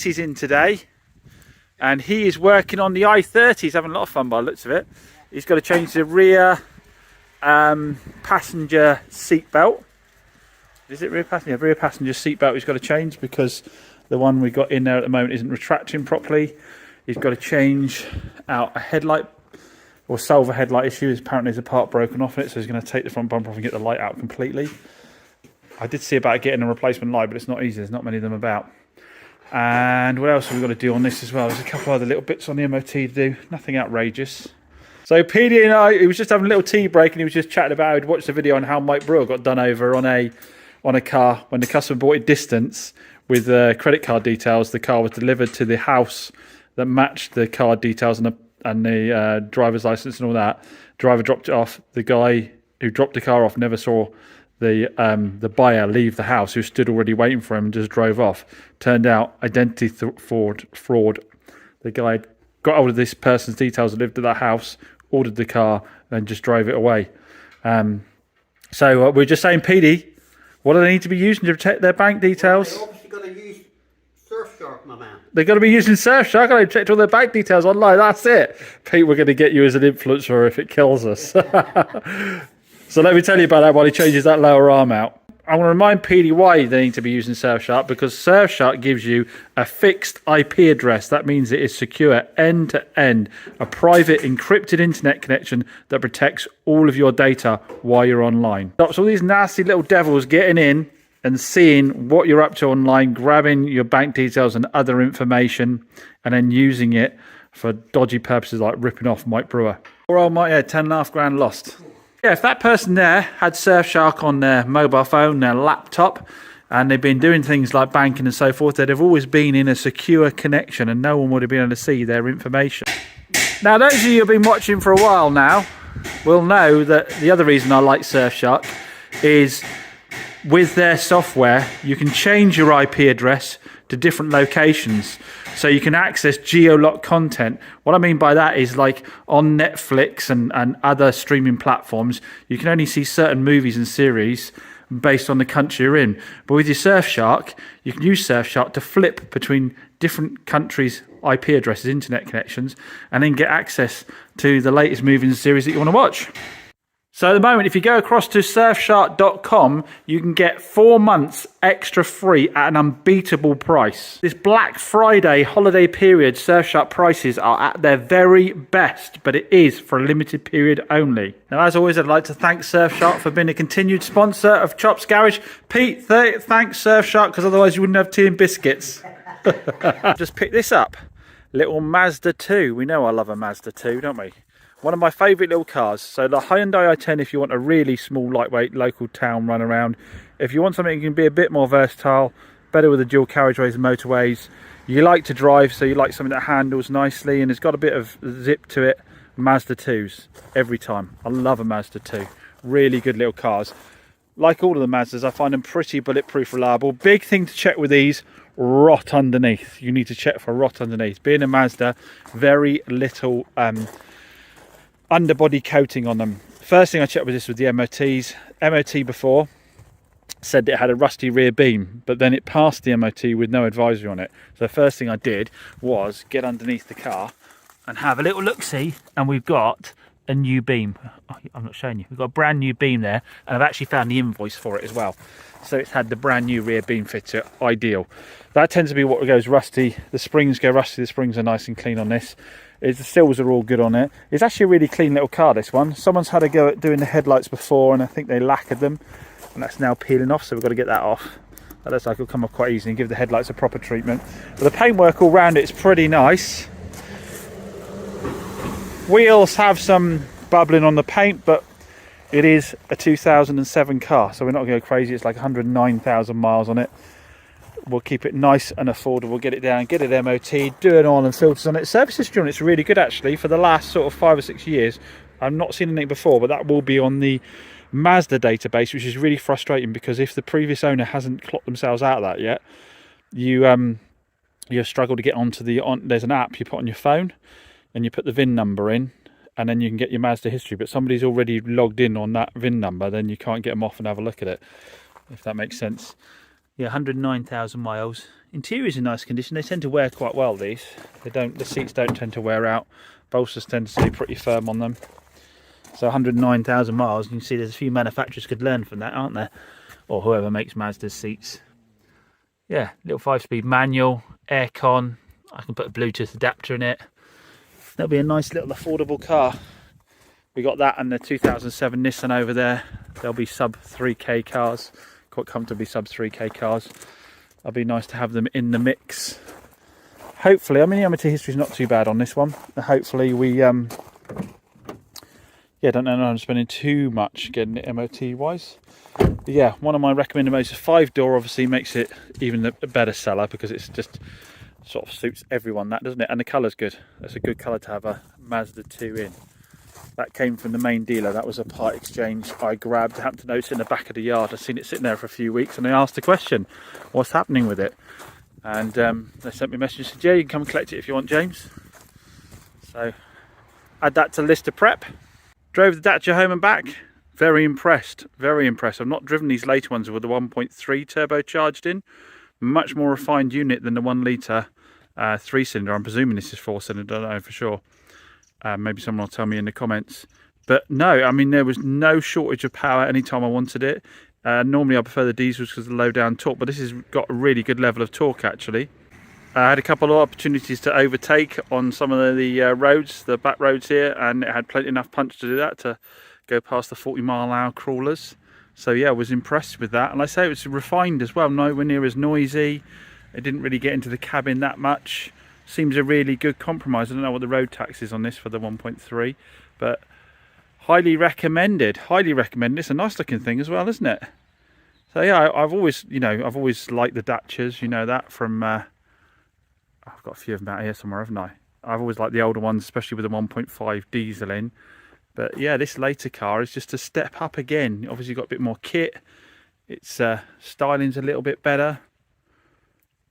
He's in today and he is working on the i30. He's having a lot of fun by the looks of it. He's got to change the rear passenger seat belt. Is it rear passenger? Yeah, rear passenger seat belt he's got to change because the one we got in there at the moment isn't retracting properly. He's got to change out a headlight or solve a headlight issue. Apparently there's a part broken off it, so he's going to take the front bumper off and get the light out completely. I did see about getting a replacement light, but it's not easy. There's not many of them about. And what else have we got to do on this as well? There's a couple other little bits on the MOT to do. Nothing outrageous. So PD and I, he was just having a little tea break and he was just chatting about how he'd watched the video on how Mike Brewer got done over on a car when the customer bought it distance with credit card details. The car was delivered to the house that matched the card details and the driver's license and all that. Driver dropped it off. The guy who dropped the car off never saw the buyer leave the house, who stood already waiting for him and just drove off. Turned out identity fraud. The guy got hold of this person's details and lived at that house, ordered the car and just drove it away. So we're just saying, PD, what do they need to be using to protect their bank details? They're obviously got to use Surfshark, my man. They've got to be using Surfshark. I've checked all their bank details online. That's it. Pete, we're going to get you as an influencer if it kills us. So let me tell you about that while he changes that lower arm out. I want to remind PD why they need to be using Surfshark, because Surfshark gives you a fixed IP address. That means it is secure end to end, a private encrypted internet connection that protects all of your data while you're online. Stops all these nasty little devils getting in and seeing what you're up to online, grabbing your bank details and other information, and then using it for dodgy purposes like ripping off Mike Brewer. Poor old Mike, yeah, 10.5 grand lost. Yeah, if that person there had Surfshark on their mobile phone, their laptop, and they've been doing things like banking and so forth, they'd have always been in a secure connection and no one would have been able to see their information. Now, those of you who've been watching for a while now will know that the other reason I like Surfshark is with their software, you can change your IP address to different locations. So you can access geo-locked content. What I mean by that is like on Netflix and other streaming platforms, you can only see certain movies and series based on the country you're in. But with your Surfshark, you can use Surfshark to flip between different countries' IP addresses, internet connections, and then get access to the latest movies and series that you want to watch. So at the moment, if you go across to surfshark.com, you can get 4 months extra free at an unbeatable price. This Black Friday holiday period, Surfshark prices are at their very best, but it is for a limited period only. Now, as always, I'd like to thank Surfshark for being a continued sponsor of Chops Garage. Pete, thanks Surfshark, because otherwise you wouldn't have tea and biscuits. Just pick this up. Little Mazda 2. We know I love a Mazda 2, don't we? One of my favourite little cars. So the Hyundai i10 if you want a really small, lightweight, local town run around. If you want something that can be a bit more versatile, better with the dual carriageways and motorways. You like to drive, so you like something that handles nicely and has got a bit of zip to it. Mazda 2s, every time. I love a Mazda 2. Really good little cars. Like all of the Mazdas, I find them pretty bulletproof, reliable. Big thing to check with these, rot underneath. You need to check for rot underneath. Being a Mazda, very little underbody coating on them. First thing I checked with this was the MOTs. MOT before said it had a rusty rear beam, but then it passed the MOT with no advisory on it. So the first thing I did was get underneath the car and have a little look-see, and we've got a new beam. Oh, I'm not showing you. We've got a brand new beam there, and I've actually found the invoice for it as well. So it's had the brand new rear beam fitter, ideal. That tends to be what goes rusty. The springs go rusty, the springs are nice and clean on this. The sills are all good on it. It's actually a really clean little car, this one. Someone's had a go at doing the headlights before and I think they lacquered them, and that's now peeling off, so we've got to get that off. That looks like it'll come off quite easily and give the headlights a proper treatment. But the paintwork all round it's pretty nice. Wheels have some bubbling on the paint, but it is a 2007 car, so we're not going to go crazy. It's like 109,000 miles on it. We'll keep it nice and affordable, get it down, get it MOT, do an oil and filters on it. Service history on it's really good actually. For the last sort of 5 or 6 years, I've not seen anything before, but that will be on the Mazda database, which is really frustrating because if the previous owner hasn't clocked themselves out of that yet, you struggle to get onto there's an app you put on your phone and you put the VIN number in and then you can get your Mazda history, but somebody's already logged in on that VIN number, then you can't get them off and have a look at it, if that makes sense. Yeah, 109,000 miles. Interior's in nice condition. They tend to wear quite well, these. The seats don't tend to wear out. Bolsters tend to stay pretty firm on them. So 109,000 miles. You can see there's a few manufacturers could learn from that, aren't there? Or whoever makes Mazda's seats. Yeah, little 5-speed manual, aircon. I can put a Bluetooth adapter in it. That'll be a nice little affordable car. We got that and the 2007 Nissan over there. They'll be sub 3k cars, quite comfortably sub 3k cars. It'll be nice to have them in the mix. Hopefully, I mean, the MOT history's not too bad on this one. Hopefully we, don't know, I'm spending too much getting it MOT wise. But yeah, one of my recommended modes is 5-door. Obviously makes it even a better seller because it's just sort of suits everyone, that, doesn't it? And the colour's good. That's a good colour to have a Mazda 2 in. That came from the main dealer. That was a part exchange I grabbed. I happened to notice it in the back of the yard. I've seen it sitting there for a few weeks and I asked the question, what's happening with it? And they sent me a message and said, yeah, you can come and collect it if you want, James. So add that to the list of prep. Drove the Dacia home and back. Very impressed, very impressed. I've not driven these later ones with the 1.3 turbocharged in. Much more refined unit than the 1 litre 3-cylinder. I'm presuming this is 4-cylinder, I don't know for sure. Maybe someone will tell me in the comments. But no, I mean, there was no shortage of power anytime I wanted it. Normally I prefer the diesels because of the low down torque, but this has got a really good level of torque actually. I had a couple of opportunities to overtake on some of the roads, the back roads here, and it had plenty enough punch to do that, to go past the 40-mile-an-hour crawlers. So yeah, I was impressed with that. And I say it was refined as well, nowhere near as noisy. It didn't really get into the cabin that much. Seems a really good compromise. I don't know what the road tax is on this for the 1.3, but highly recommended. Highly recommended. It's a nice looking thing as well, isn't it? So yeah, I've always liked the Dacias. You know that from. I've got a few of them out here somewhere, haven't I? I've always liked the older ones, especially with the 1.5 diesel in. But yeah, this later car is just a step up again. Obviously, got a bit more kit. Its styling's a little bit better.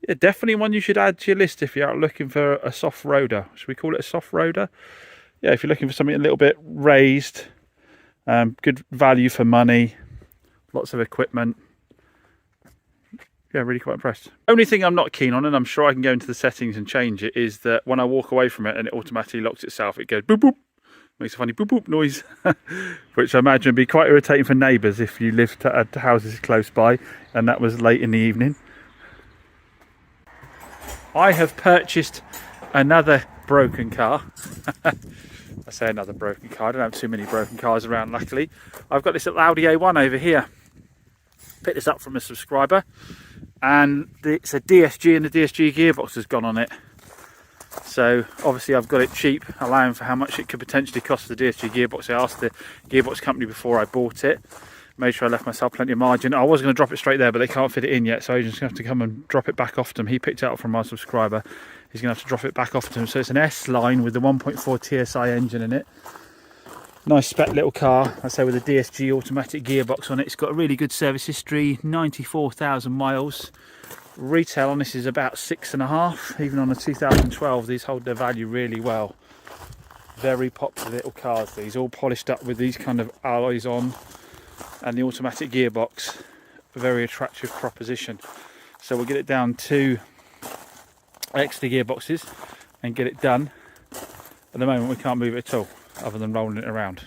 Yeah, definitely one you should add to your list if you're out looking for a soft roader. Should we call it a soft roader? Yeah, if you're looking for something a little bit raised, good value for money, lots of equipment. Yeah, really quite impressed. Only thing I'm not keen on, and I'm sure I can go into the settings and change it, is that when I walk away from it and it automatically locks itself, it goes boop boop, makes a funny boop boop noise, which I imagine would be quite irritating for neighbours if you lived at houses close by and that was late in the evening. I have purchased another broken car. I say another broken car, I don't have too many broken cars around luckily. I've got this little Audi A1 over here. Picked this up from a subscriber. And it's a DSG, and the DSG gearbox has gone on it. So obviously I've got it cheap, allowing for how much it could potentially cost the DSG gearbox. I asked the gearbox company before I bought it, made sure I left myself plenty of margin. I was going to drop it straight there, but they can't fit it in yet, so I'm just going to have to come and drop it back off to him. He picked it up from my subscriber. He's going to have to drop it back off to him. So it's an S line with the 1.4 TSI engine in it. Nice spec little car, I say, with a DSG automatic gearbox on it. It's got a really good service history, 94,000 miles. Retail on this is about 6.5. Even on a 2012, these hold their value really well. Very popular little cars, these, all polished up with these kind of alloys on, and the automatic gearbox, a very attractive proposition. So we'll get it down to extra gearboxes and get it done. At the moment we can't move it at all, other than rolling it around.